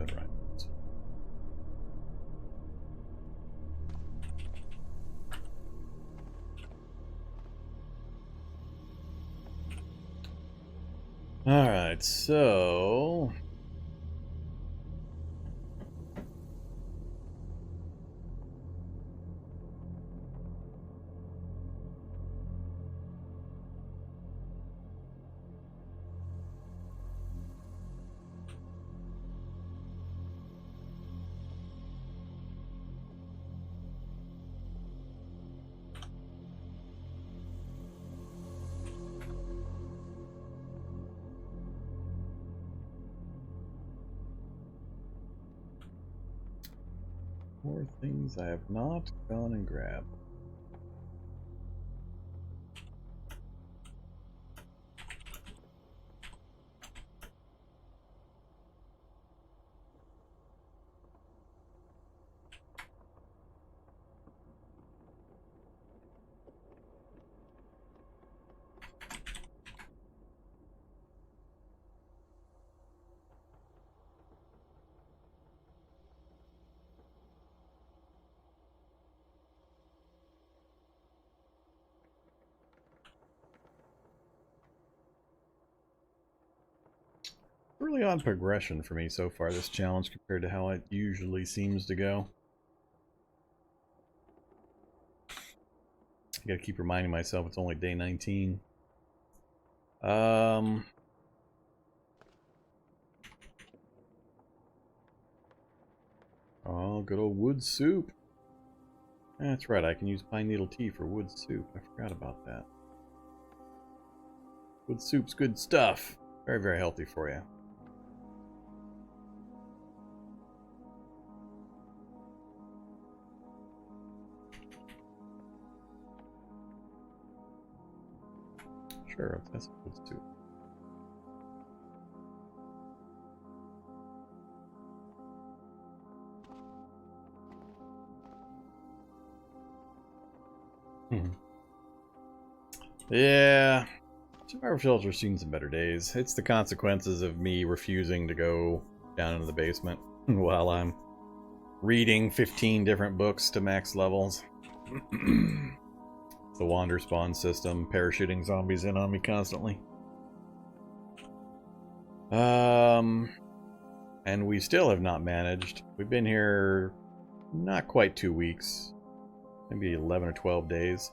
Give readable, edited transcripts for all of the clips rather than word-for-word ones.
and rifles. Alright, so... more things I have not gone and grabbed. Really odd progression for me so far, this challenge, compared to how it usually seems to go. I gotta keep reminding myself it's only day 19. Oh, good old wood soup. That's right, I can use pine needle tea for wood soup. I forgot about that. Wood soup's good stuff. Very, very healthy for you. Sure, that's wood soup. Yeah, Survival Shelter's seen some better days. It's the consequences of me refusing to go down into the basement while I'm reading 15 different books to max levels. The Wanderspawn system, parachuting zombies in on me constantly. And we still have not managed. We've been here not quite 2 weeks, maybe 11 or 12 days,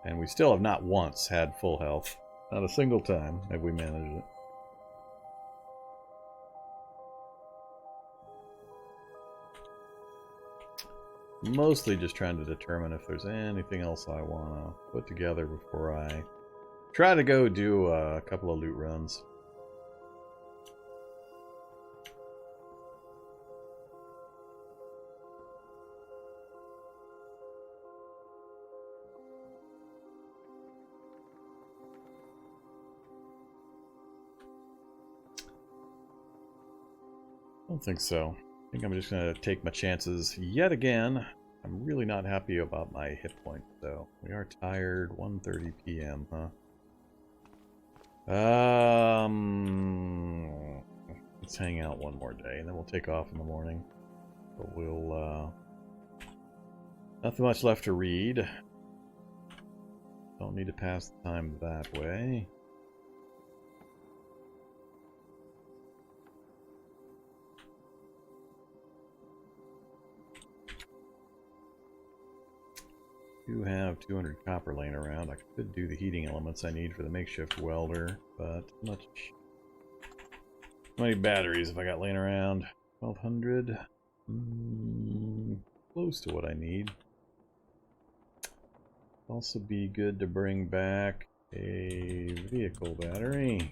and we still have not once had full health. Not a single time have we managed it. Mostly just trying to determine if there's anything else I want to put together before I try to go do a couple of loot runs. I don't think so. I think I'm just going to take my chances yet again. I'm really not happy about my hit points, though. We are tired. 1:30 p.m., huh? Let's hang out one more day, and then we'll take off in the morning. But we'll, nothing much left to read. Don't need to pass the time that way. Do have 200 copper laying around. I could do the heating elements I need for the makeshift welder, but how many batteries have I got laying around? 1200. Close to what I need. Also be good to bring back a vehicle battery.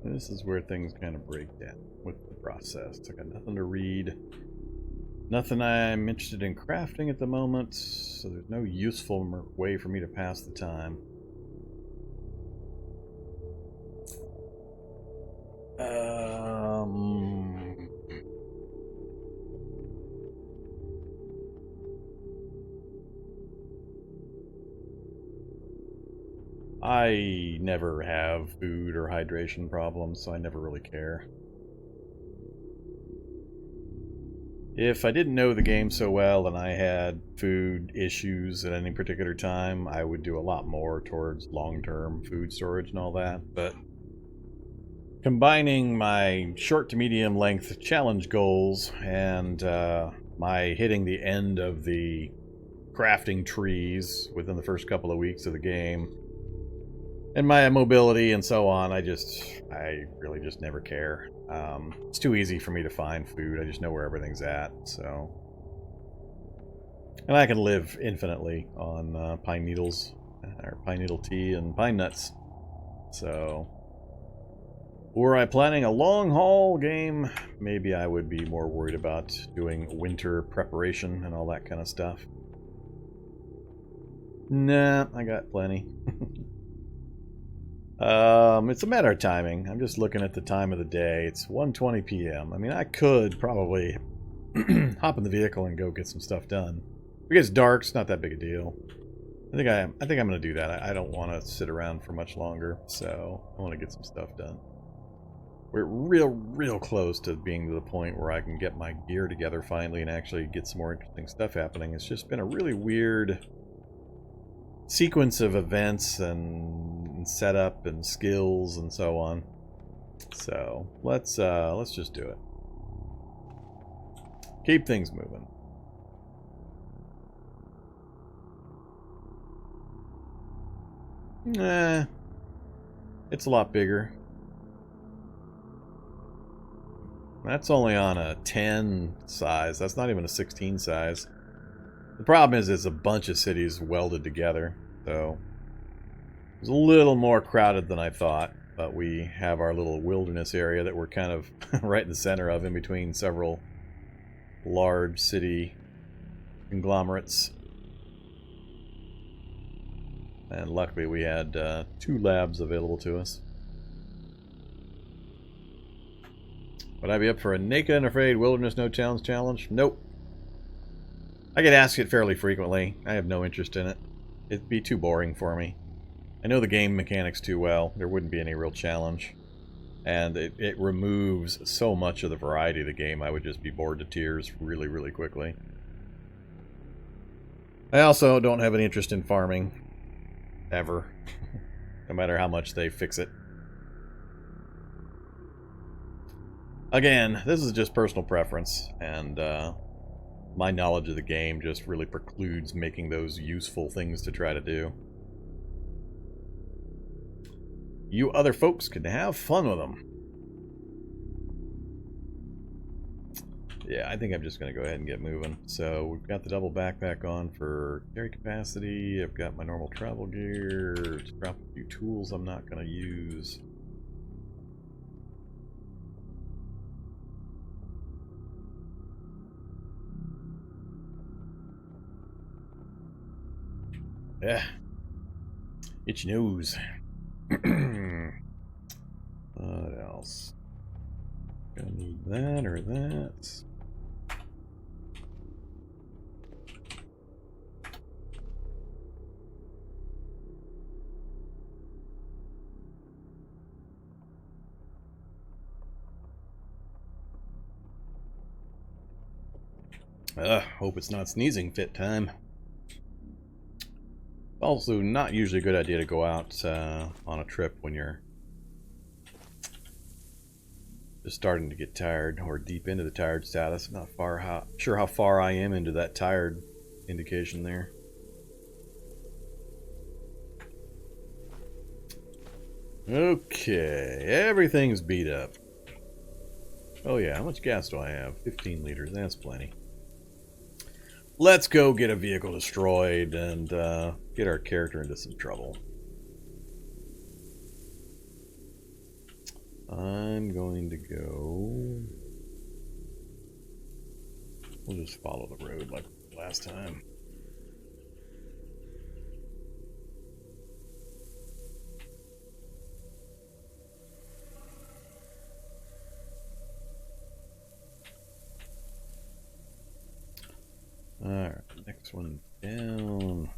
This is where things kind of break down with the process. I got nothing to read. Nothing I'm interested in crafting at the moment, so there's no useful way for me to pass the time. I never have food or hydration problems, so I never really care. If I didn't know the game so well and I had food issues at any particular time, I would do a lot more towards long-term food storage and all that, but combining my short to medium length challenge goals and my hitting the end of the crafting trees within the first couple of weeks of the game, and my mobility and so on, I really just never care. It's too easy for me to find food. I just know where everything's at, so. And I can live infinitely on pine needles, or pine needle tea and pine nuts. So, were I planning a long haul game, maybe I would be more worried about doing winter preparation and all that kind of stuff. Nah, I got plenty. It's a matter of timing. I'm just looking at the time of the day. It's 1:20 p.m. I mean, I could probably hop in the vehicle and go get some stuff done. If it gets dark, it's not that big a deal. I think I'm going to do that. I don't want to sit around for much longer, so I want to get some stuff done. We're real close to being to the point where I can get my gear together finally and actually get some more interesting stuff happening. It's just been a really weird sequence of events and setup and skills and so on. So let's just do it. Keep things moving. It's a lot bigger. That's only on a 10 size. That's not even a 16 size. The problem is it's a bunch of cities welded together, so it's a little more crowded than I thought, but we have our little wilderness area that we're kind of right in the center of, in between several large city conglomerates. And luckily we had 2 labs available to us. Would I be up for a Naked and Afraid Wilderness No Challenge challenge? Nope. I get asked it fairly frequently. I have no interest in it. It'd be too boring for me. I know the game mechanics too well. There wouldn't be any real challenge. And it removes so much of the variety of the game, I would just be bored to tears really quickly. I also don't have any interest in farming. Ever. No matter how much they fix it. Again, this is just personal preference, and my knowledge of the game just really precludes making those useful things to try to do. You other folks can have fun with them. Yeah, I think I'm just going to go ahead and get moving. So we've got the double backpack on for carry capacity. I've got my normal travel gear. Just drop a few tools I'm not going to use. Yeah. Itchy nose. What else? Gonna need that or that. Hope it's not sneezing fit time. Also, not usually a good idea to go out on a trip when you're just starting to get tired or deep into the tired status. I'm not sure how far I am into that tired indication there. Okay, everything's beat up. Oh yeah, how much gas do I have? 15 liters, that's plenty. Let's go get a vehicle destroyed and get our character into some trouble. I'm going to go... We'll just follow the road like last time. this one down.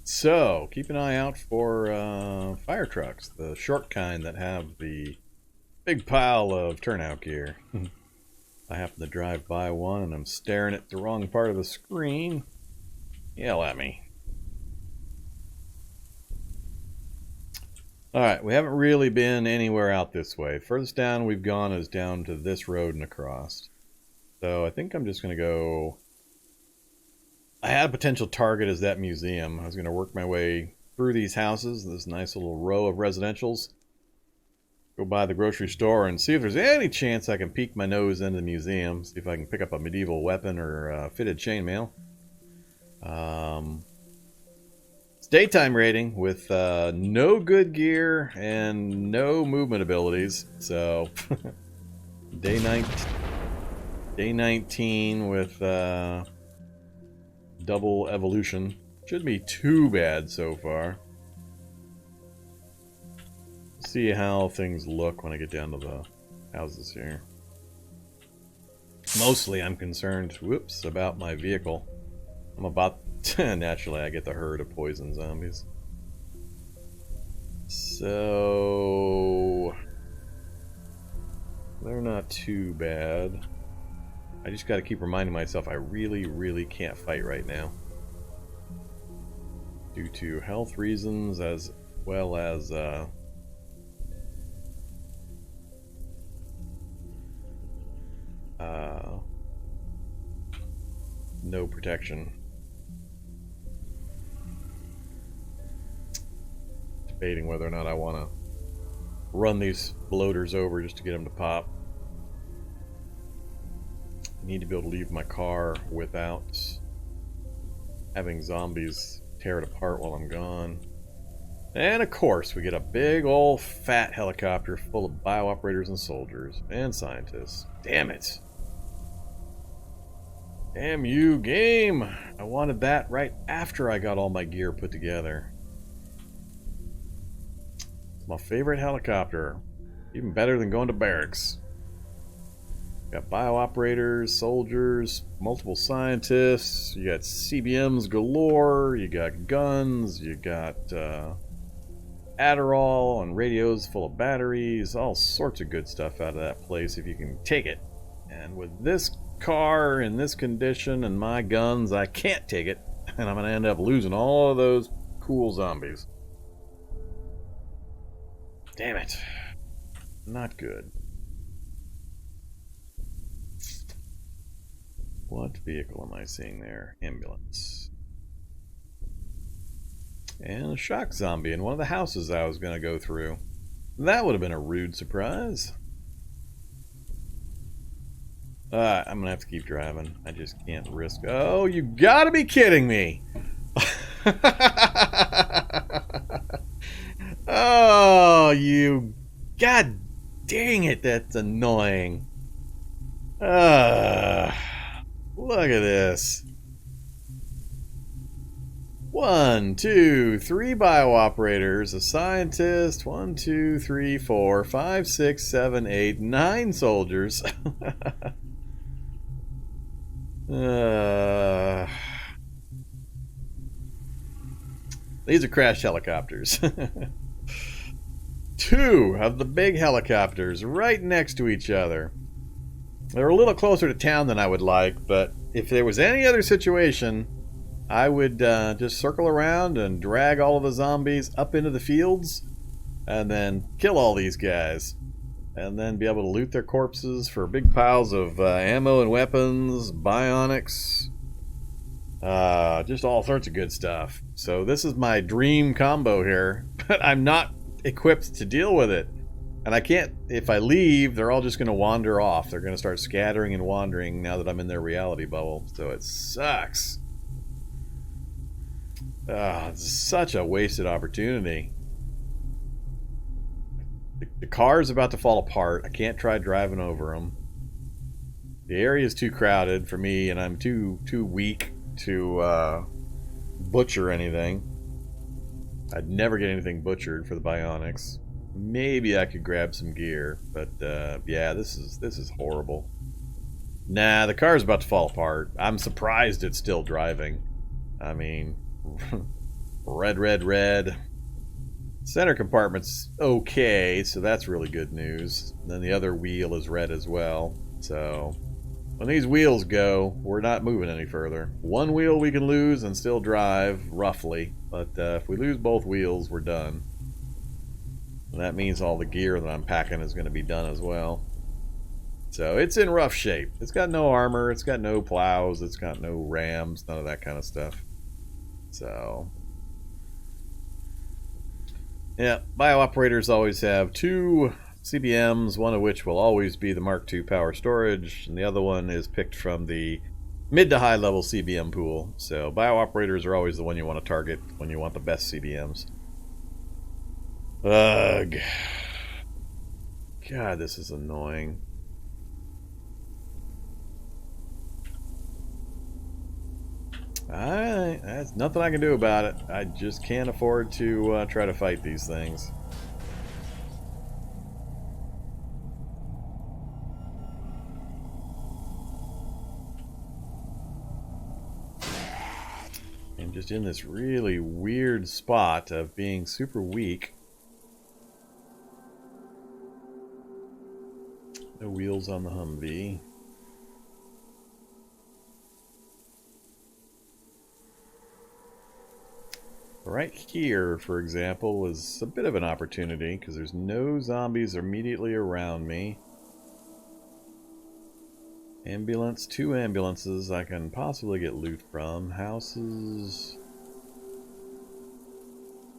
So, keep an eye out for fire trucks, the short kind that have the big pile of turnout gear. I happen to drive by one and I'm staring at the wrong part of the screen. Yell at me. Alright, we haven't really been anywhere out this way. Furthest down we've gone is down to this road and across. So I think I'm just going to go... I had a potential target as that museum. I was going to work my way through these houses, this nice little row of residentials. Go by the grocery store and see if there's any chance I can peek my nose into the museum. See if I can pick up a medieval weapon or fitted chainmail. It's daytime raiding with no good gear and no movement abilities. So, day 19 with double evolution. Shouldn't be too bad so far. See how things look when I get down to the houses here. Mostly I'm concerned, whoops, about my vehicle. I'm about to, naturally I get the herd of poison zombies. So they're not too bad. I just got to keep reminding myself I really can't fight right now. Due to health reasons as well as no protection. Debating whether or not I want to run these bloaters over just to get them to pop. I need to be able to leave my car without having zombies tear it apart while I'm gone. And of course, we get a big old fat helicopter full of bio-operators and soldiers and scientists. Damn it. Damn you, game! I wanted that right after I got all my gear put together. It's my favorite helicopter. Even better than going to barracks. Got bio-operators, soldiers, multiple scientists, you got CBMs galore, you got guns, you got Adderall and radios full of batteries, all sorts of good stuff out of that place if you can take it. And with this car in this condition and my guns, I can't take it, and I'm going to end up losing all of those cool zombies. Damn it. Not good. What vehicle am I seeing there? Ambulance. And a shock zombie in one of the houses I was going to go through. That would have been a rude surprise. I'm going to have to keep driving. I just can't risk... Oh, you gotta be kidding me! Oh, you... God dang it, that's annoying. Look at this. 1, 2, 3 bio-operators, a scientist, 1, 2, 3, 4, 5, 6, 7, 8, 9 soldiers. These are crashed helicopters. 2 of the big helicopters right next to each other. They're a little closer to town than I would like, but if there was any other situation, I would just circle around and drag all of the zombies up into the fields and then kill all these guys. And then be able to loot their corpses for big piles of ammo and weapons, bionics, just all sorts of good stuff. So this is my dream combo here, but I'm not equipped to deal with it. And I can't, if I leave, they're all just going to wander off. They're going to start scattering and wandering now that I'm in their reality bubble. So it sucks. It's such a wasted opportunity. The car's about to fall apart. I can't try driving over them. The area is too crowded for me, and I'm too weak to butcher anything. I'd never get anything butchered for the bionics. maybe I could grab some gear. But yeah, this is horrible. Nah, the car's about to fall apart. I'm surprised it's still driving. I mean, red, red, red. Center compartment's okay, so that's really good news. And then the other wheel is red as well. So when these wheels go, we're not moving any further. One wheel we can lose and still drive, roughly. But if we lose both wheels, we're done. And that means all the gear that I'm packing is going to be done as well. So it's in rough shape. It's got no armor, it's got no plows, it's got no rams, none of that kind of stuff. So yeah, bio-operators always have 2 CBMs, one of which will always be the Mark II power storage, and the other one is picked from the mid to high level CBM pool. So bio-operators are always the one you want to target when you want the best CBMs. Ugh. God, this is annoying. There's nothing I can do about it. I just can't afford to try to fight these things. I'm just in this really weird spot of being super weak. No wheels on the Humvee. Right here, for example, was a bit of an opportunity because there's no zombies immediately around me. Ambulance, 2 ambulances I can possibly get loot from. Houses.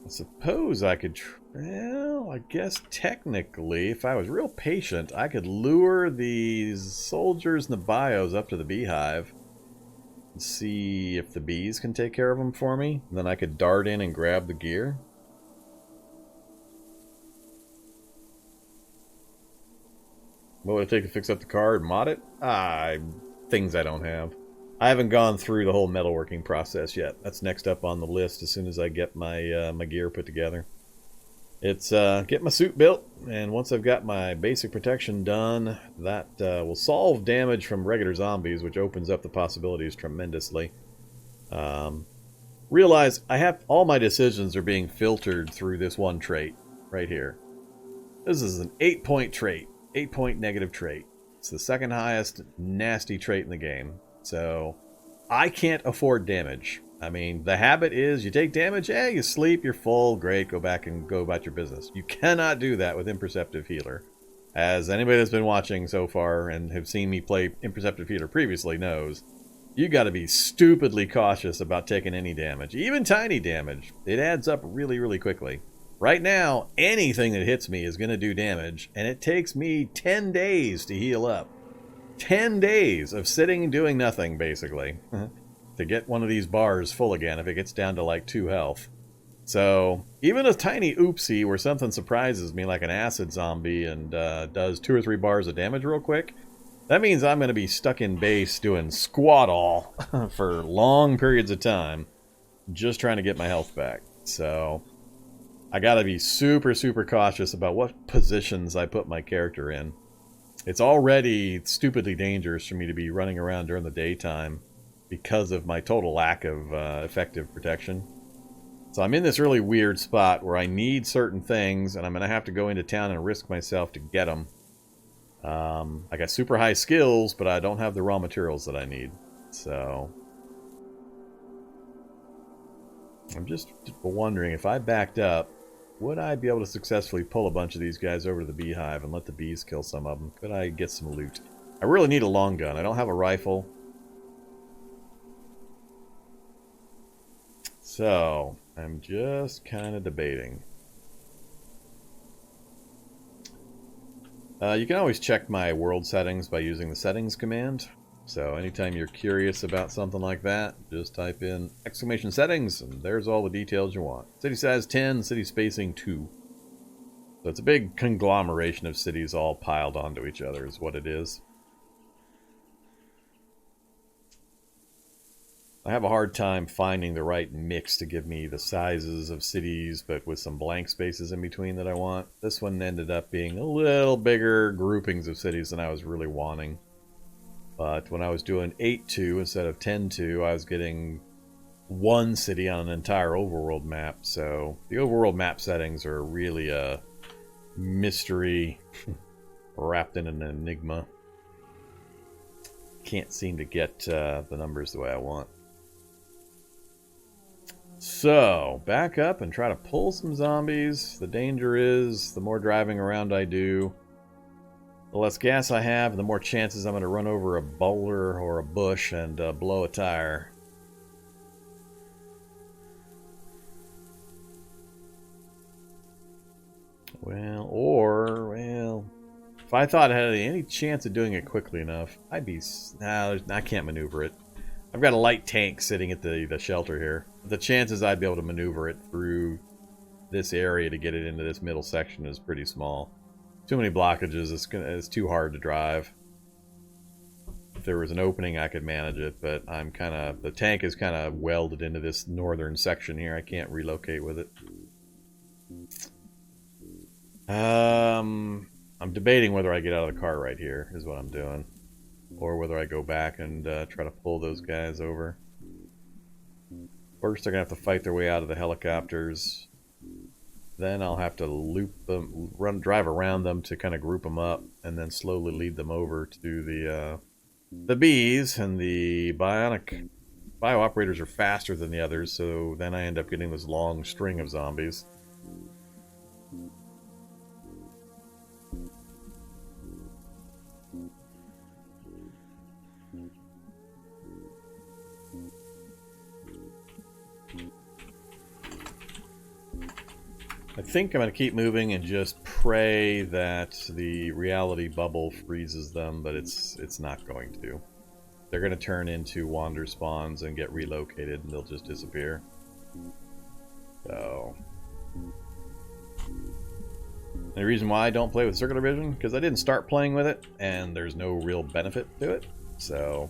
I suppose I could, well, I guess technically, if I was real patient, I could lure these soldiers and the bios up to the beehive. See if the bees can take care of them for me. And then I could dart in and grab the gear. What would it take to fix up the car and mod it? Things I don't have. I haven't gone through the whole metalworking process yet. That's next up on the list as soon as I get my my gear put together. It's get my suit built, and once I've got my basic protection done, that will solve damage from regular zombies, which opens up the possibilities tremendously. Realize I have all my decisions are being filtered through this one trait right here. This is an 8-point trait, 8-point negative trait. It's the second highest nasty trait in the game. So I can't afford damage. I mean, the habit is you take damage, you sleep, you're full, great, go back and go about your business. You cannot do that with Imperceptive Healer. As anybody that's been watching so far and have seen me play Imperceptive Healer previously knows, you got to be stupidly cautious about taking any damage, even tiny damage. It adds up really, really quickly. Right now, anything that hits me is going to do damage, and it takes me 10 days to heal up. 10 days of sitting and doing nothing, basically. To get one of these bars full again if it gets down to like 2 health. So even a tiny oopsie where something surprises me like an acid zombie and does 2 or 3 bars of damage real quick, that means I'm going to be stuck in base doing squat all for long periods of time just trying to get my health back. So I got to be super, super cautious about what positions I put my character in. It's already stupidly dangerous for me to be running around during the daytime because of my total lack of effective protection. So I'm in this really weird spot where I need certain things, and I'm going to have to go into town and risk myself to get them. I got super high skills, but I don't have the raw materials that I need. So I'm just wondering, if I backed up, would I be able to successfully pull a bunch of these guys over to the beehive and let the bees kill some of them? Could I get some loot? I really need a long gun. I don't have a rifle. So, I'm just kind of debating. You can always check my world settings by using the settings command. So anytime you're curious about something like that, just type in !settings and there's all the details you want. City size 10, city spacing 2. So it's a big conglomeration of cities all piled onto each other is what it is. I have a hard time finding the right mix to give me the sizes of cities, but with some blank spaces in between that I want. This one ended up being a little bigger groupings of cities than I was really wanting. But when I was doing 8-2 instead of 10-2, I was getting one city on an entire overworld map. So the overworld map settings are really a mystery wrapped in an enigma. Can't seem to get the numbers the way I want. So, back up and try to pull some zombies. The danger is, the more driving around I do, the less gas I have, the more chances I'm going to run over a boulder or a bush and blow a tire. Well, if I thought I had any chance of doing it quickly enough, I'd be... Nah, I can't maneuver it. I've got a light tank sitting at the shelter here. The chances I'd be able to maneuver it through this area to get it into this middle section is pretty small. Too many blockages, it's too hard to drive. If there was an opening, I could manage it, but the tank is kind of welded into this northern section here. I can't relocate with it. I'm debating whether I get out of the car right here, is what I'm doing. Or whether I go back and try to pull those guys over. First, they're going to have to fight their way out of the helicopters. Then I'll have to loop them, drive around them to kind of group them up, and then slowly lead them over to the bees. And the bio-operators are faster than the others, so then I end up getting this long string of zombies. I think I'm going to keep moving and just pray that the reality bubble freezes them, but it's not going to. They're going to turn into Wanderspawns and get relocated, and they'll just disappear. So... the reason why I don't play with circular vision, because I didn't start playing with it, and there's no real benefit to it. So...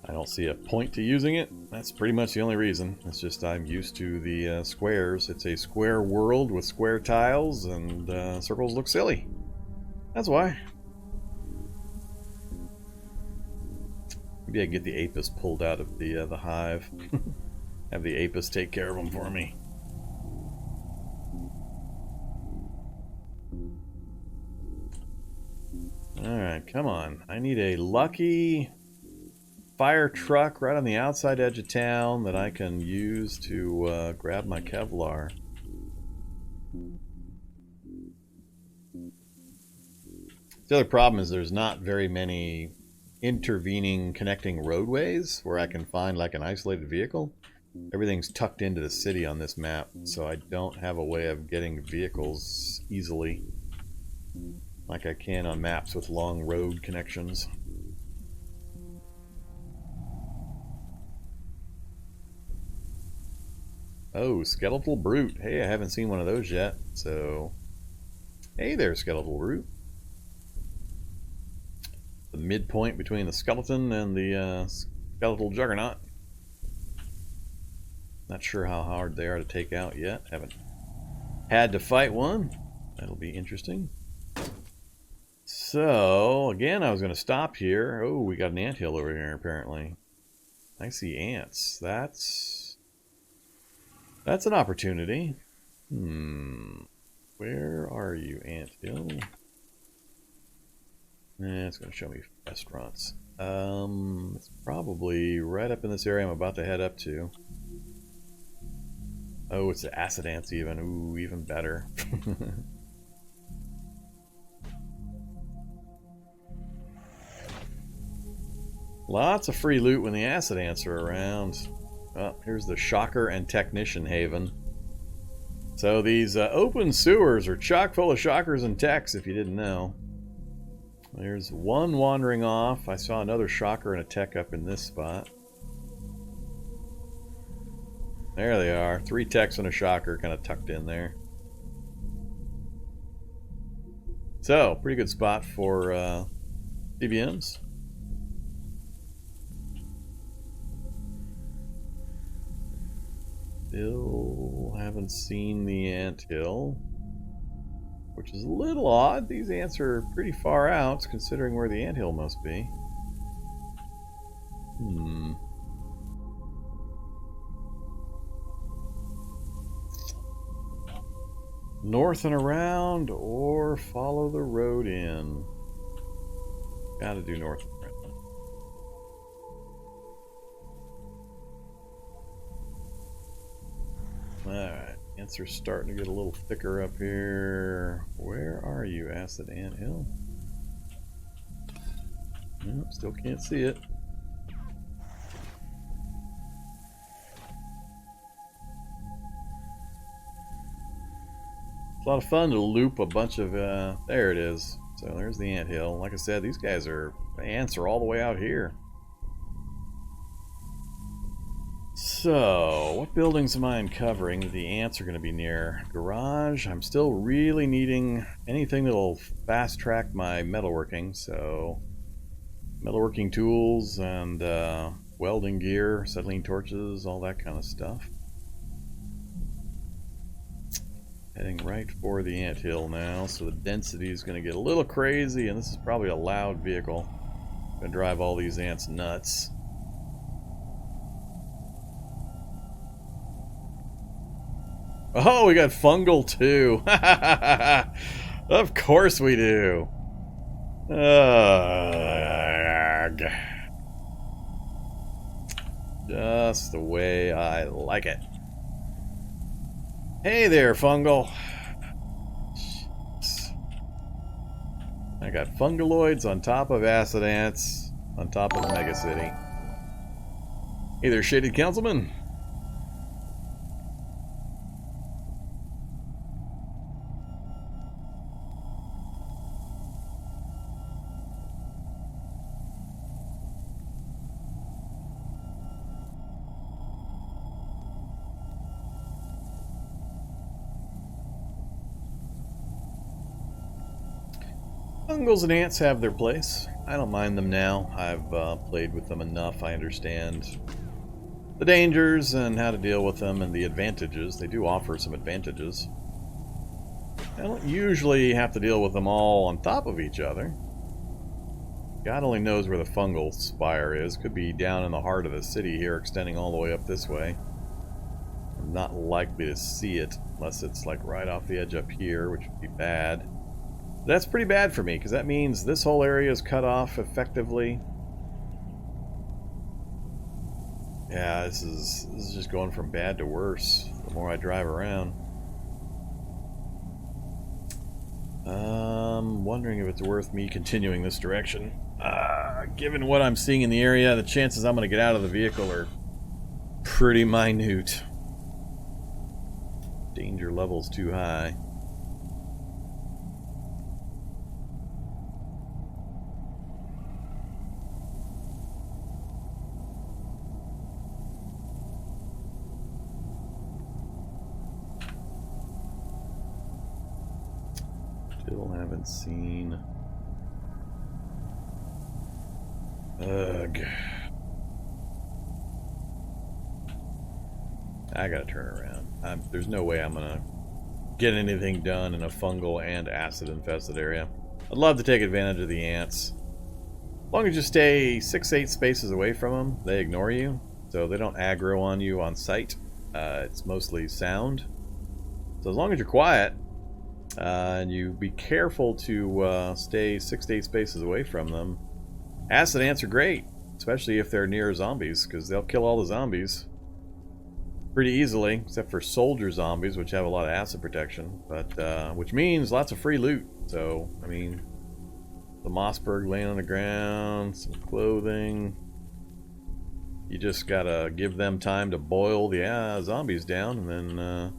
I don't see a point to using it. That's pretty much the only reason. It's just I'm used to the squares. It's a square world with square tiles, and circles look silly. That's why. Maybe I can get the Apis pulled out of the hive. Have the Apis take care of them for me. Alright, come on. I need a lucky... fire truck right on the outside edge of town that I can use to grab my Kevlar. The other problem is there's not very many intervening connecting roadways where I can find like an isolated vehicle. Everything's tucked into the city on this map, so I don't have a way of getting vehicles easily like I can on maps with long road connections. Oh, Skeletal Brute. Hey, I haven't seen one of those yet, so... Hey there, Skeletal Brute. The midpoint between the skeleton and the skeletal juggernaut. Not sure how hard they are to take out yet. Haven't had to fight one. That'll be interesting. So, again, I was going to stop here. Oh, we got an anthill over here, apparently. I see ants. That's an opportunity. Where are you, anthill? It's going to show me restaurants. It's probably right up in this area I'm about to head up to. Oh, it's the acid ants even. Ooh, even better. Lots of free loot when the acid ants are around. Oh, here's the Shocker and Technician Haven. So these open sewers are chock full of shockers and techs, if you didn't know. There's one wandering off. I saw another shocker and a tech up in this spot. There they are. 3 techs and a shocker kind of tucked in there. So, pretty good spot for CBMs. Still haven't seen the anthill, which is a little odd. These ants are pretty far out, considering where the anthill must be. North and around, or follow the road in. Gotta do north and around. Alright, ants are starting to get a little thicker up here. Where are you, Acid Anthill? Nope, still can't see it. It's a lot of fun to loop a bunch of, there it is. So there's the anthill. Like I said, these guys are, the ants are all the way out here. So, what buildings am I uncovering that the ants are going to be near? Garage. I'm still really needing anything that'll fast track my metalworking. So, metalworking tools and welding gear, acetylene torches, all that kind of stuff. Heading right for the anthill now, so the density is going to get a little crazy, and this is probably a loud vehicle. Going to drive all these ants nuts. Oh, we got fungal too. Of course we do. Ugh. Just the way I like it. Hey there, fungal. Jeez. I got fungaloids on top of acid ants on top of the mega city. Hey there, shaded councilman. Fungals and ants have their place. I don't mind them now. I've played with them enough. I understand the dangers and how to deal with them and the advantages. They do offer some advantages. I don't usually have to deal with them all on top of each other. God only knows where the fungal spire is. Could be down in the heart of the city here, extending all the way up this way. I'm not likely to see it unless it's like right off the edge up here, which would be bad. That's pretty bad for me, because that means this whole area is cut off effectively. Yeah, this is just going from bad to worse the more I drive around. Wondering if it's worth me continuing this direction. Given what I'm seeing in the area, the chances I'm going to get out of the vehicle are pretty minute. Danger level's too high. Still haven't seen. Ugh. I gotta turn around. There's no way I'm gonna get anything done in a fungal and acid infested area. I'd love to take advantage of the ants. As long as you stay 6-8 spaces away from them, they ignore you, so they don't aggro on you on sight. It's mostly sound. So as long as you're quiet, and you be careful to stay 6 to 8 spaces away from them. Acid ants are great, especially if they're near zombies, because they'll kill all the zombies pretty easily, except for soldier zombies, which have a lot of acid protection, but which means lots of free loot. So, I mean, the Mossberg laying on the ground, some clothing. You just gotta give them time to boil the zombies down, and then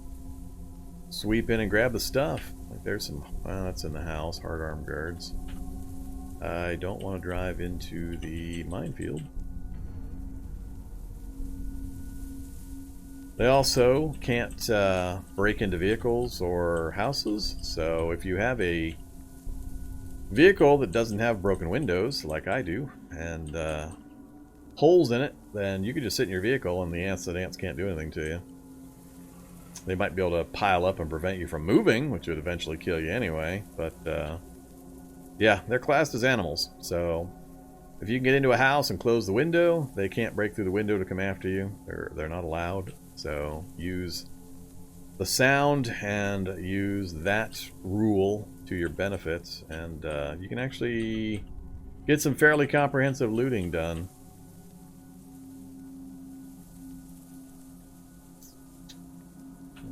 sweep in and grab the stuff. Like there's some, well, that's in the house, hard armed guards. I don't want to drive into the minefield. They also can't break into vehicles or houses, so if you have a vehicle that doesn't have broken windows, like I do, and holes in it, then you can just sit in your vehicle and the ants can't do anything to you. They might be able to pile up and prevent you from moving, which would eventually kill you anyway. But, yeah, they're classed as animals. So, if you can get into a house and close the window, they can't break through the window to come after you. They're not allowed. So, use the sound and use that rule to your benefit. And you can actually get some fairly comprehensive looting done.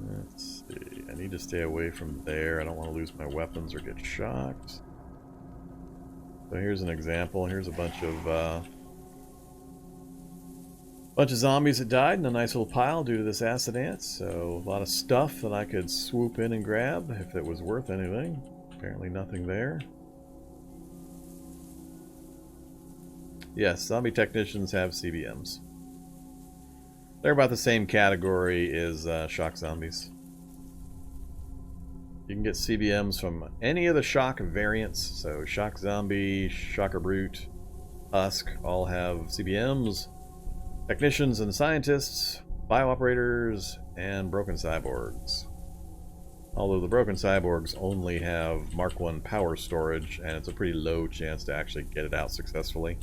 Let's see. I need to stay away from there. I don't want to lose my weapons or get shocked. So here's an example. Here's a bunch of zombies that died in a nice little pile due to this acid ant. So a lot of stuff that I could swoop in and grab if it was worth anything. Apparently nothing there. Yes, zombie technicians have CBMs. They're about the same category as shock zombies. You can get CBMs from any of the shock variants. So shock zombie, shocker brute, husk all have CBMs. Technicians and scientists, bio-operators, and broken cyborgs. Although the broken cyborgs only have Mark 1 power storage, and it's a pretty low chance to actually get it out successfully.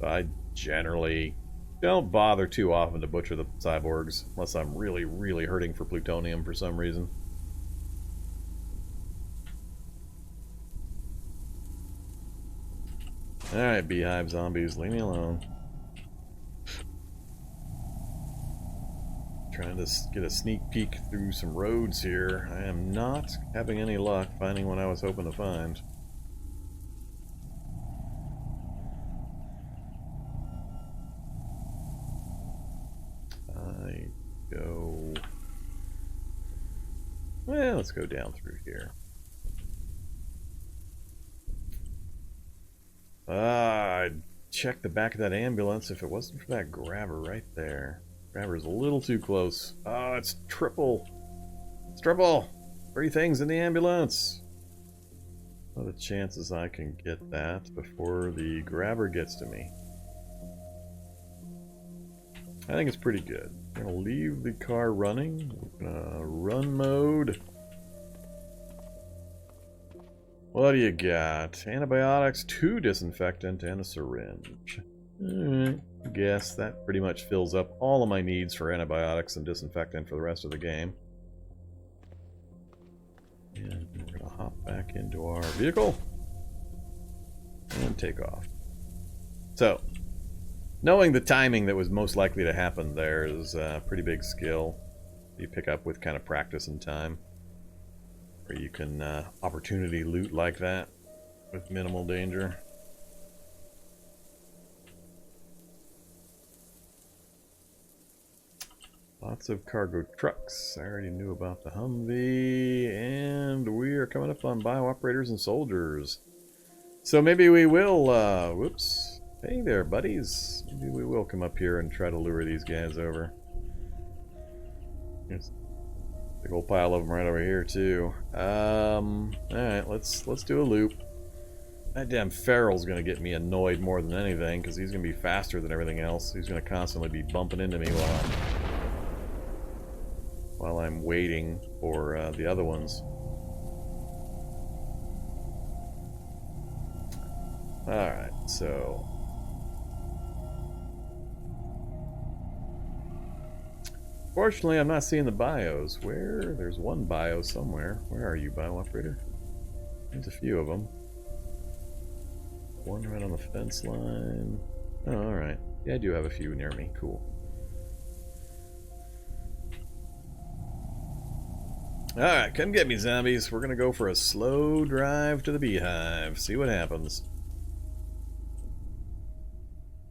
So I generally don't bother too often to butcher the cyborgs, unless I'm really, really hurting for plutonium for some reason. Alright, beehive zombies, leave me alone. Trying to get a sneak peek through some roads here. I am not having any luck finding what I was hoping to find. Well, let's go down through here. I'd check the back of that ambulance if it wasn't for that grabber right there. Grabber's a little too close. Oh, it's triple. It's triple. 3 things in the ambulance. What are the chances I can get that before the grabber gets to me? I think it's pretty good. I'm gonna leave the car running. We're gonna run mode. What do you got? Antibiotics, 2 disinfectant, and a syringe. Alright, I guess that pretty much fills up all of my needs for antibiotics and disinfectant for the rest of the game. And we're gonna hop back into our vehicle and take off. So, knowing the timing that was most likely to happen there is a pretty big skill you pick up with kind of practice and time. Where you can opportunity loot like that with minimal danger. Lots of cargo trucks. I already knew about the Humvee, and we are coming up on bio-operators and soldiers. So maybe we will, whoops. Hey there, buddies. Maybe we will come up here and try to lure these guys over. Here's a big old pile of them right over here, too. Alright, let's do a loop. That damn Feral's gonna get me annoyed more than anything, because he's gonna be faster than everything else. He's gonna constantly be bumping into me while I'm waiting for the other ones. Alright, so fortunately I'm not seeing the bios. There's one bio somewhere. Where are you, bio operator? There's a few of them. One right on the fence line. Oh, alright. Yeah, I do have a few near me. Cool. Alright, come get me, zombies. We're gonna go for a slow drive to the beehive. See what happens.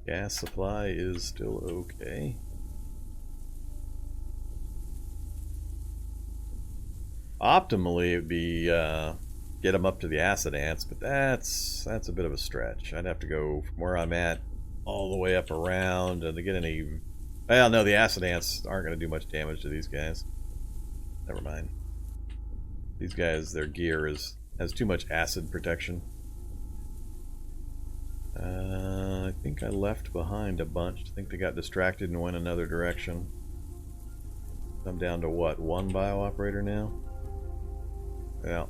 Gas supply is still okay. Optimally, it would be get them up to the acid ants, but that's a bit of a stretch. I'd have to go from where I'm at all the way up around and to get any... Well, no, the acid ants aren't going to do much damage to these guys. Never mind. These guys, their gear has too much acid protection. I think I left behind a bunch. I think they got distracted and went another direction. I'm down to what? One bio operator now? Yeah.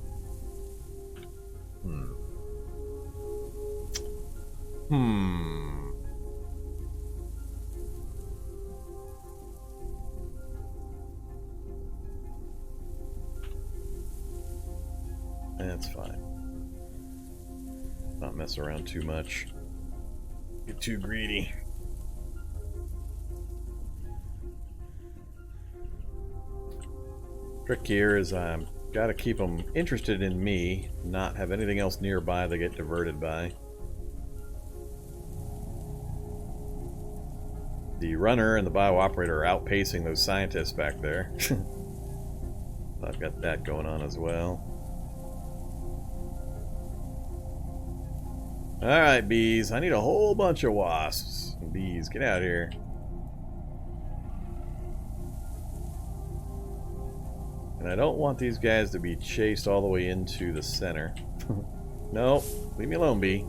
That's fine. Not mess around too much. Get too greedy. Trick here is I'm got to keep them interested in me, not have anything else nearby they get diverted by. The runner and the bio operator are outpacing those scientists back there. I've got that going on as well. Alright, bees. I need a whole bunch of wasps. Bees, get out of here. And I don't want these guys to be chased all the way into the center. No, leave me alone, bee.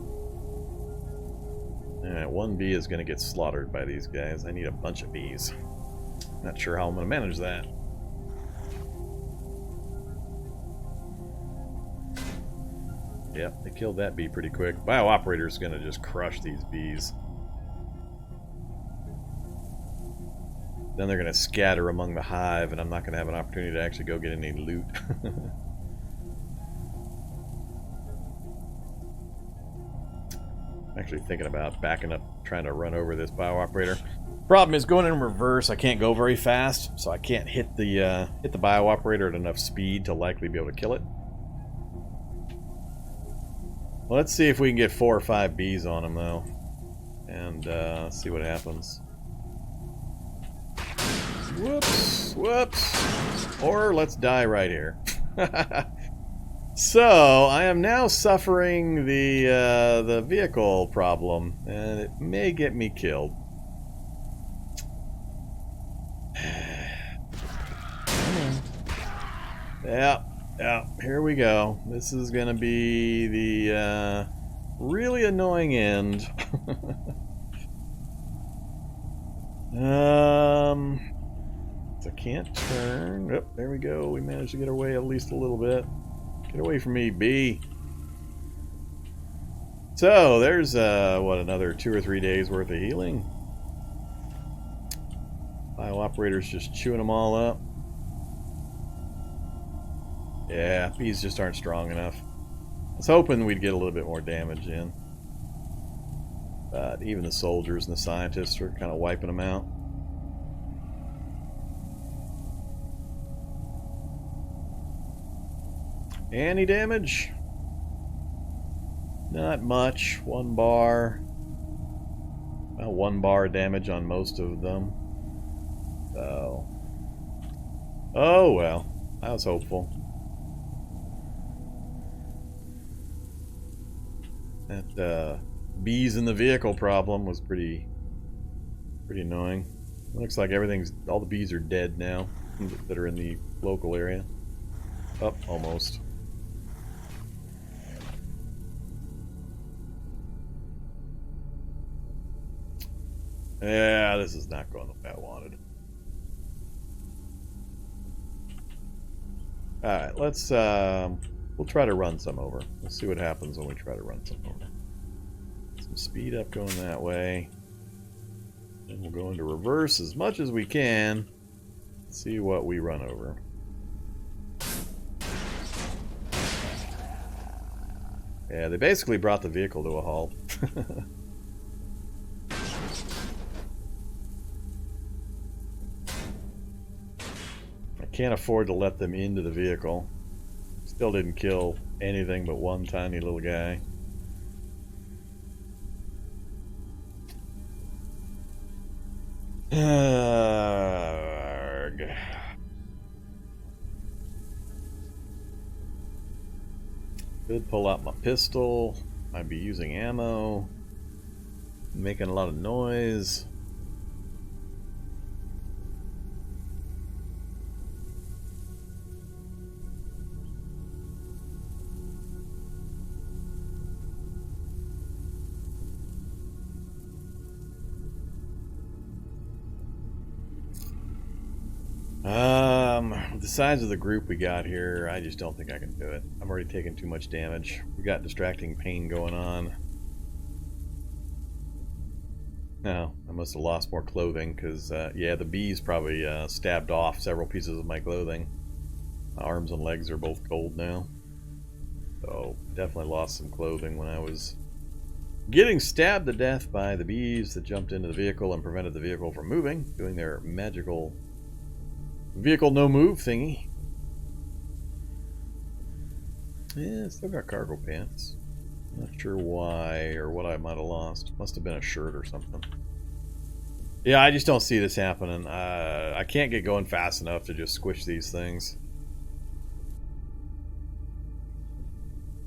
Alright, one bee is going to get slaughtered by these guys. I need a bunch of bees. Not sure how I'm going to manage that. Yep, they killed that bee pretty quick. Bio operator's going to just crush these bees. Then they're going to scatter among the hive, and I'm not going to have an opportunity to actually go get any loot. I'm actually thinking about backing up, trying to run over this bio operator. Problem is, going in reverse, I can't go very fast, so I can't hit the bio operator at enough speed to likely be able to kill it. Well, let's see if we can get 4 or 5 bees on him, though, and see what happens. Whoops, whoops. Or let's die right here. So, I am now suffering the vehicle problem, and it may get me killed. Yeah, here we go. This is gonna be the really annoying end. So I can't turn. Oh, there we go. We managed to get away at least a little bit. Get away from me, bee. So there's what, another 2 or 3 days worth of healing. Bio operator's just chewing them all up. Yeah, bees just aren't strong enough. I was hoping we'd get a little bit more damage in. But even the soldiers and the scientists are kind of wiping them out. Any damage? Not much. 1 bar. Well, 1 bar damage on most of them. So. Oh well. I was hopeful. That bees in the vehicle problem was pretty annoying. It looks like all the bees are dead now that are in the local area. Oh, almost. Yeah, this is not going the way I wanted. Alright, let's we'll try to run some over. Let's see what happens when we try to run some over. Some speed up going that way. And we'll go into reverse as much as we can. See what we run over. Yeah, they basically brought the vehicle to a halt. I can't afford to let them into the vehicle. Still didn't kill anything but one tiny little guy. Could pull out my pistol. I'd be using ammo. Making a lot of noise. With the size of the group we got here, I just don't think I can do it. I've already taken too much damage. We got distracting pain going on. No, I must have lost more clothing because, yeah, the bees probably stabbed off several pieces of my clothing. My arms and legs are both cold now. So, definitely lost some clothing when I was getting stabbed to death by the bees that jumped into the vehicle and prevented the vehicle from moving, doing their magical vehicle no move thingy. Yeah, still got cargo pants. Not sure why or what I might have lost. Must have been a shirt or something. Yeah, I just don't see this happening. I can't get going fast enough to just squish these things.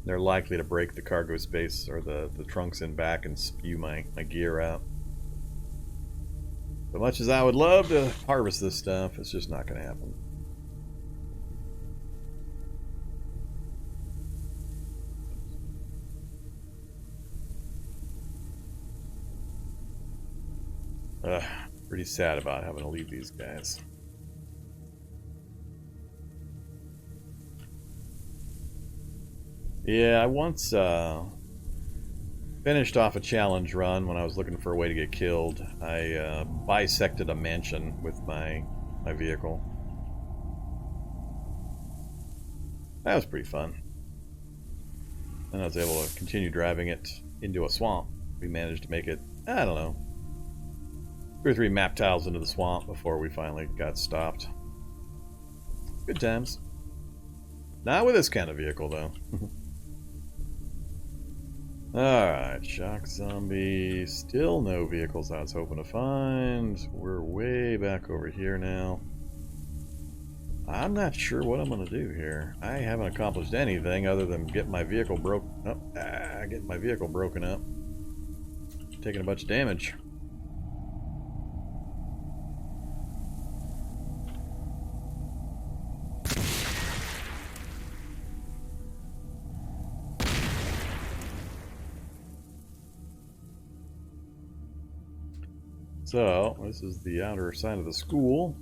They're likely to break the cargo space or the trunks in back and spew my gear out. As much as I would love to harvest this stuff, it's just not going to happen. Pretty sad about having to leave these guys. Yeah, I once finished off a challenge run when I was looking for a way to get killed. I bisected a mansion with my vehicle. That was pretty fun. And I was able to continue driving it into a swamp. We managed to make it, I don't know, 2 or 3 map tiles into the swamp before we finally got stopped. Good times. Not with this kind of vehicle, though. Alright, shock zombie. Still no vehicles I was hoping to find. We're way back over here now. I'm not sure what I'm going to do here. I haven't accomplished anything other than get my vehicle getting my vehicle broken up. Taking a bunch of damage. So, this is the outer side of the school.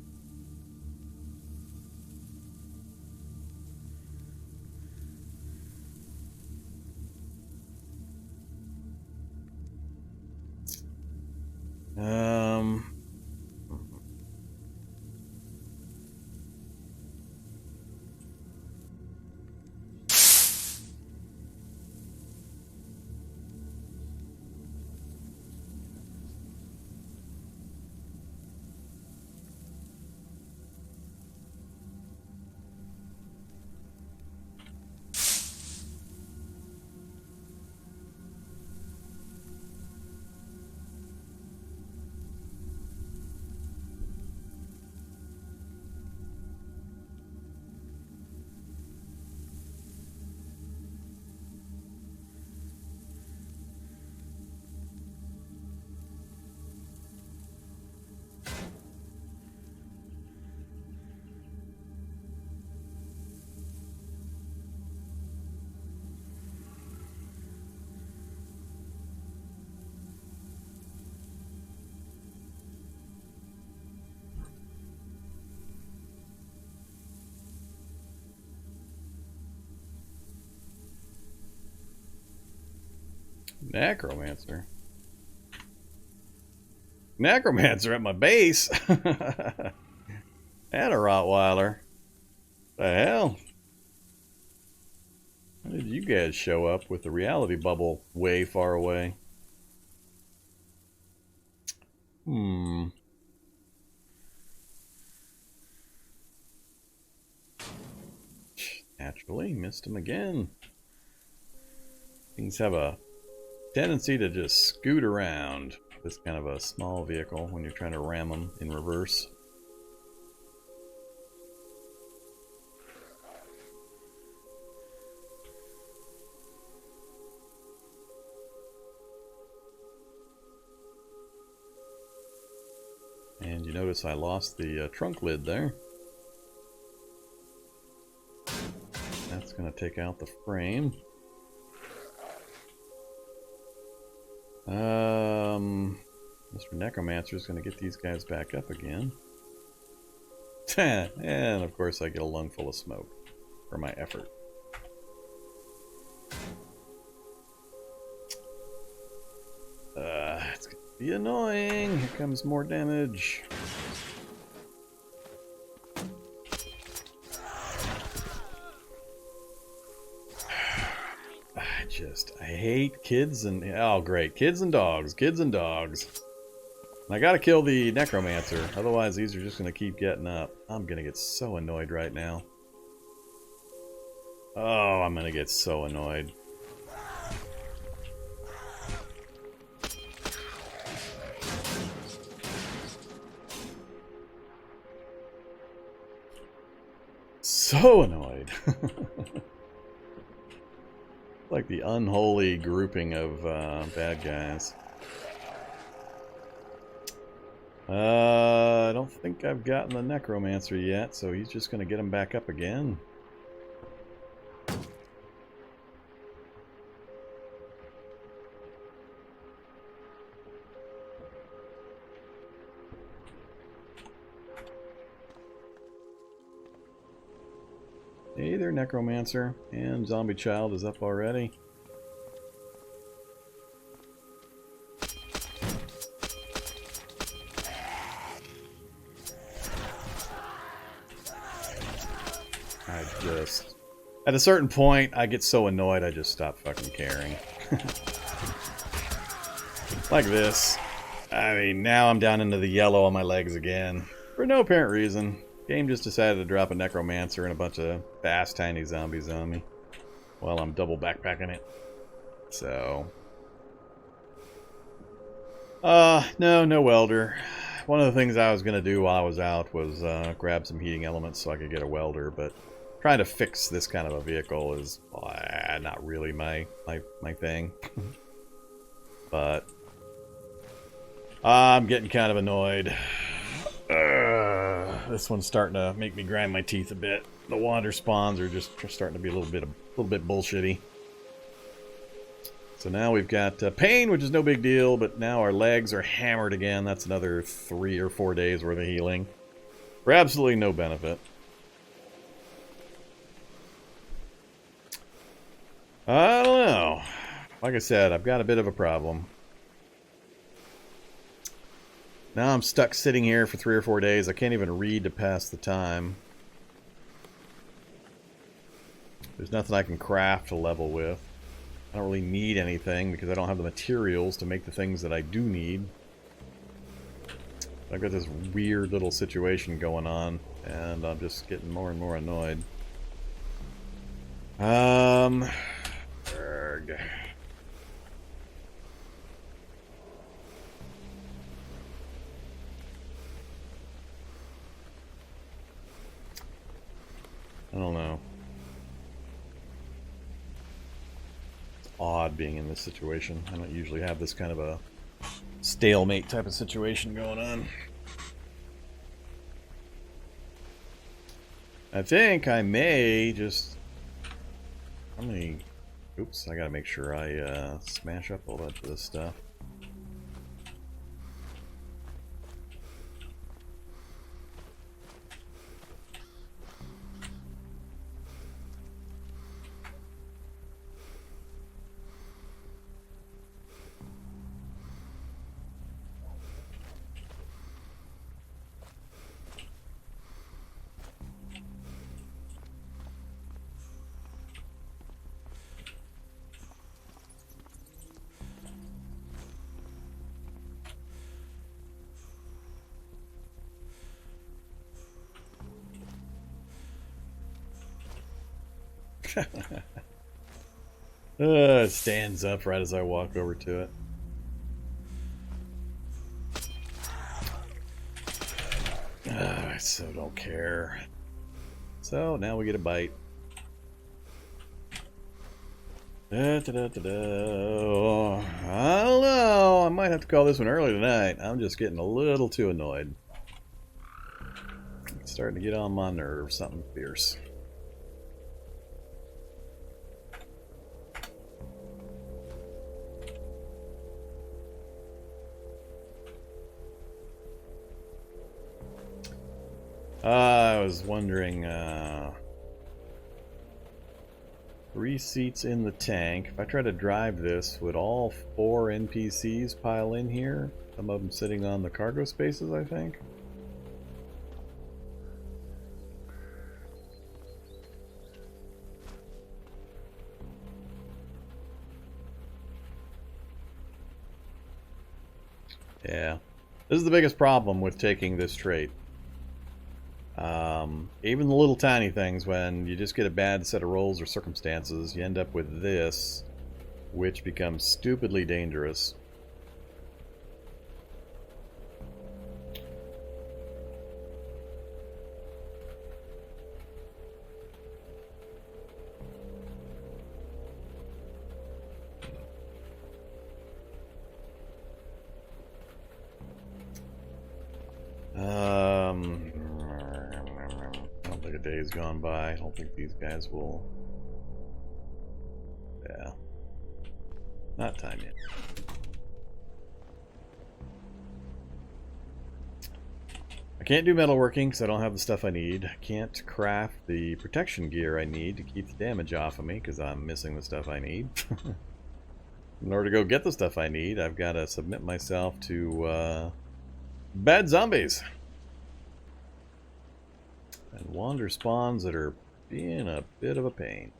Necromancer. Necromancer at my base? And a Rottweiler. The hell? How did you guys show up with the reality bubble way far away? Naturally, missed him again. Things have a tendency to just scoot around this kind of a small vehicle when you're trying to ram them in reverse. And you notice I lost the trunk lid there. That's going to take out the frame. Mr. Necromancer is going to get these guys back up again. And of course I get a lung full of smoke for my effort. It's gonna be annoying. Here comes more damage. I hate kids and... Oh, great. Kids and dogs. Kids and dogs. And I gotta kill the necromancer. Otherwise, these are just gonna keep getting up. I'm gonna get so annoyed right now. Oh, I'm gonna get so annoyed. So annoyed. Like the unholy grouping of bad guys. I don't think I've gotten the necromancer yet, so he's just gonna get him back up again. Hey there, necromancer. And zombie child is up already. At a certain point, I get so annoyed I just stop fucking caring. Like this. I mean, now I'm down into the yellow on my legs again. For no apparent reason. Game just decided to drop a necromancer and a bunch of fast, tiny zombies on me. While I'm double backpacking it. So... no welder. One of the things I was going to do while I was out was grab some heating elements so I could get a welder, but trying to fix this kind of a vehicle is not really my thing. But I'm getting kind of annoyed. This one's starting to make me grind my teeth a bit. The Wanderspawns are just starting to be a little bit bullshitty. So now we've got pain, which is no big deal, but now our legs are hammered again. That's another 3 or 4 days worth of healing. For absolutely no benefit. I don't know. Like I said, I've got a bit of a problem. Now I'm stuck sitting here for 3 or 4 days. I can't even read to pass the time. There's nothing I can craft to level with. I don't really need anything because I don't have the materials to make the things that I do need. I've got this weird little situation going on, and I'm just getting more and more annoyed. Erg. I don't know. It's odd being in this situation. I don't usually have this kind of a stalemate type of situation going on. I think I may just... How many... Oops, I gotta make sure I smash up all that this stuff. It stands up right as I walk over to it. I so don't care. So now we get a bite. I don't know. I might have to call this one early tonight. I'm just getting a little too annoyed. It's starting to get on my nerves. Something fierce. I was wondering, 3 seats in the tank. If I try to drive this, would all 4 NPCs pile in here? Some of them sitting on the cargo spaces, I think. Yeah. This is the biggest problem with taking this trait. Even the little tiny things, when you just get a bad set of rolls or circumstances, you end up with this, which becomes stupidly dangerous. I don't think a day's gone by. I don't think these guys will. Yeah. Not time yet. I can't do metalworking because I don't have the stuff I need. I can't craft the protection gear I need to keep the damage off of me because I'm missing the stuff I need. In order to go get the stuff I need, I've got to submit myself to bad zombies. And Wanderspawns that are being a bit of a pain.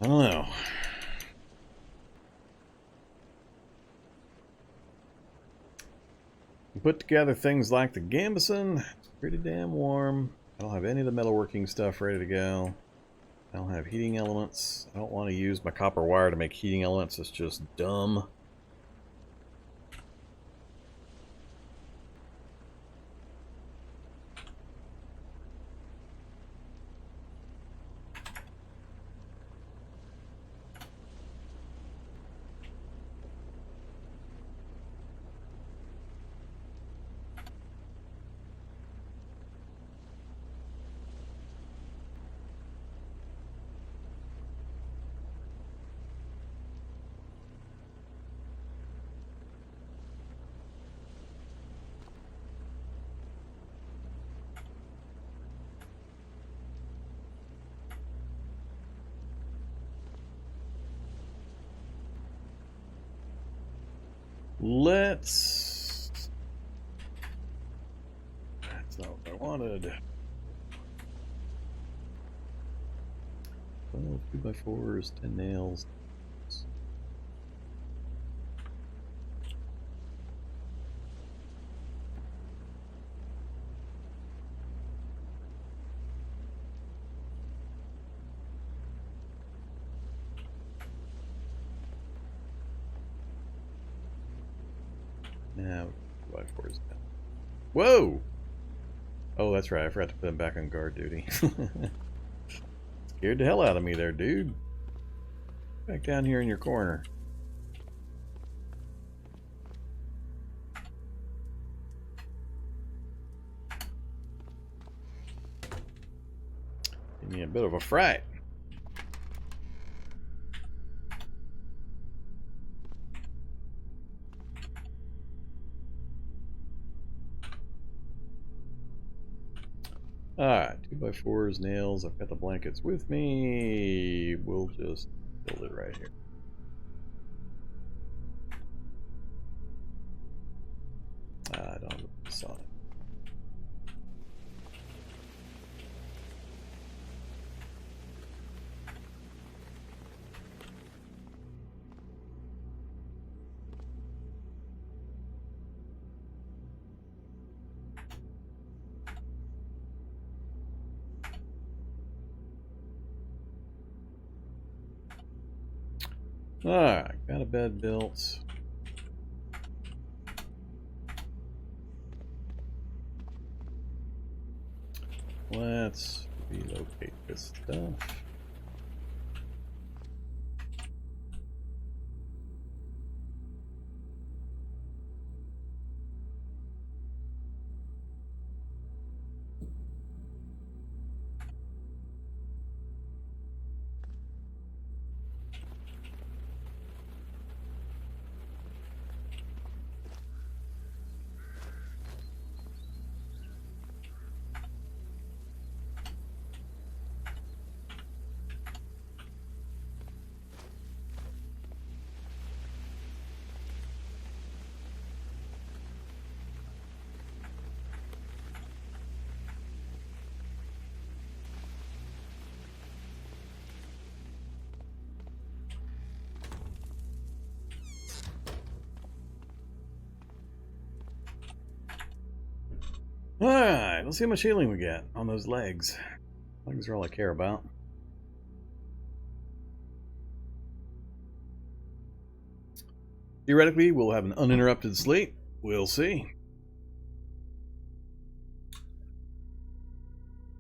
I don't know. You put together things like the Gambeson, it's pretty damn warm. I don't have any of the metalworking stuff ready to go. I don't have heating elements. I don't want to use my copper wire to make heating elements. It's just dumb. Let's... That's not what I wanted. 12 2x4s, 10 nails. Now, 2x4s now. Whoa! Oh, that's right. I forgot to put them back on guard duty. Scared the hell out of me there, dude. Back down here in your corner. Give me a bit of a fright. Alright, 2x4s, nails. I've got the blankets with me. We'll just build it right here. I don't have this on it. Alright, got a bed built. Let's relocate this stuff. Alright, let's see how much healing we get on those legs. Legs are all I care about. Theoretically, we'll have an uninterrupted sleep. We'll see.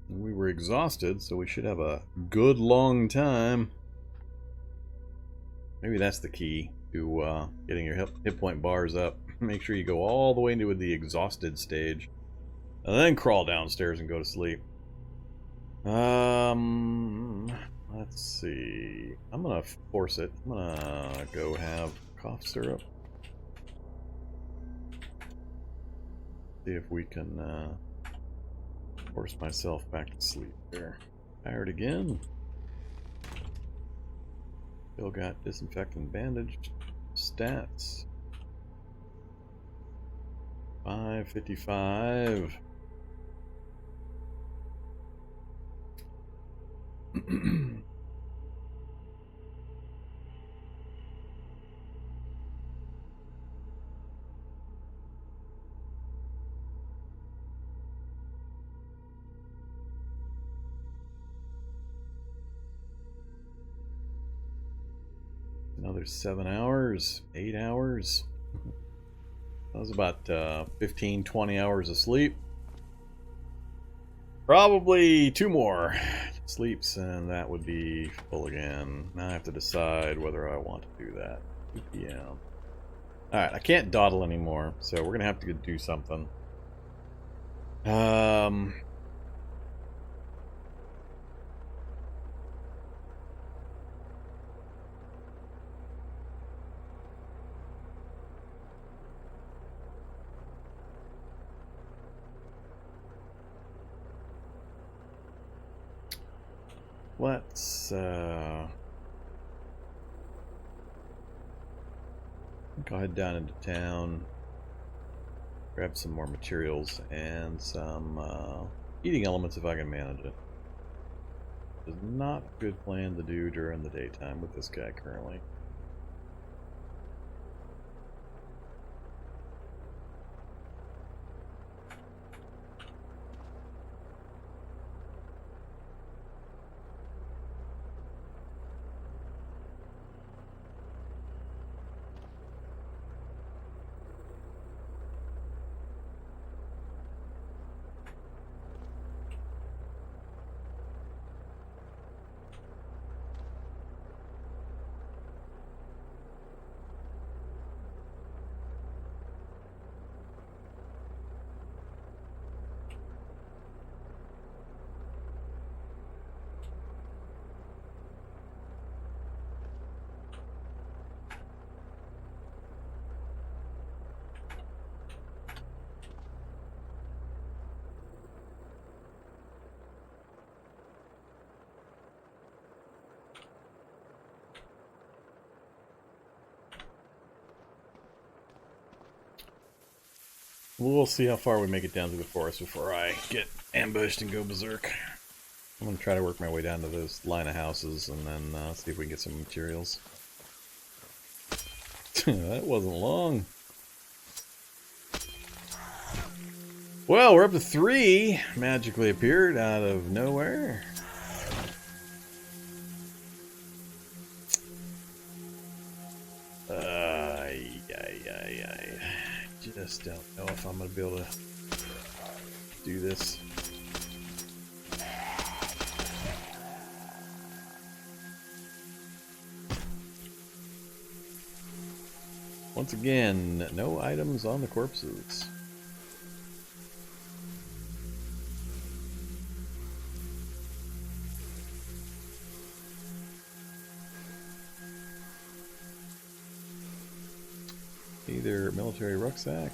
We were exhausted, so we should have a good long time. Maybe that's the key to getting your hit point bars up. Make sure you go all the way into the exhausted stage. And then crawl downstairs and go to sleep. Let's see. I'm gonna force it. I'm gonna go have cough syrup. See if we can force myself back to sleep there. Tired again. Still got disinfectant bandage stats. 555. Another 7 hours, 8 hours. That was about 15, 20 hours of sleep. Probably 2 more sleeps, and that would be full again. Now I have to decide whether I want to do that. 2 p.m. Alright, I can't dawdle anymore, so we're going to have to do something. Let's go head down into town, grab some more materials and some eating elements if I can manage it. It's not a good plan to do during the daytime with this guy currently. We'll see how far we make it down through the forest before I get ambushed and go berserk. I'm going to try to work my way down to this line of houses and then see if we can get some materials. That wasn't long. Well, we're up to 3. Magically appeared out of nowhere. Just don't know if I'm going to be able to do this. Once again, no items on the corpses. Either military rucksack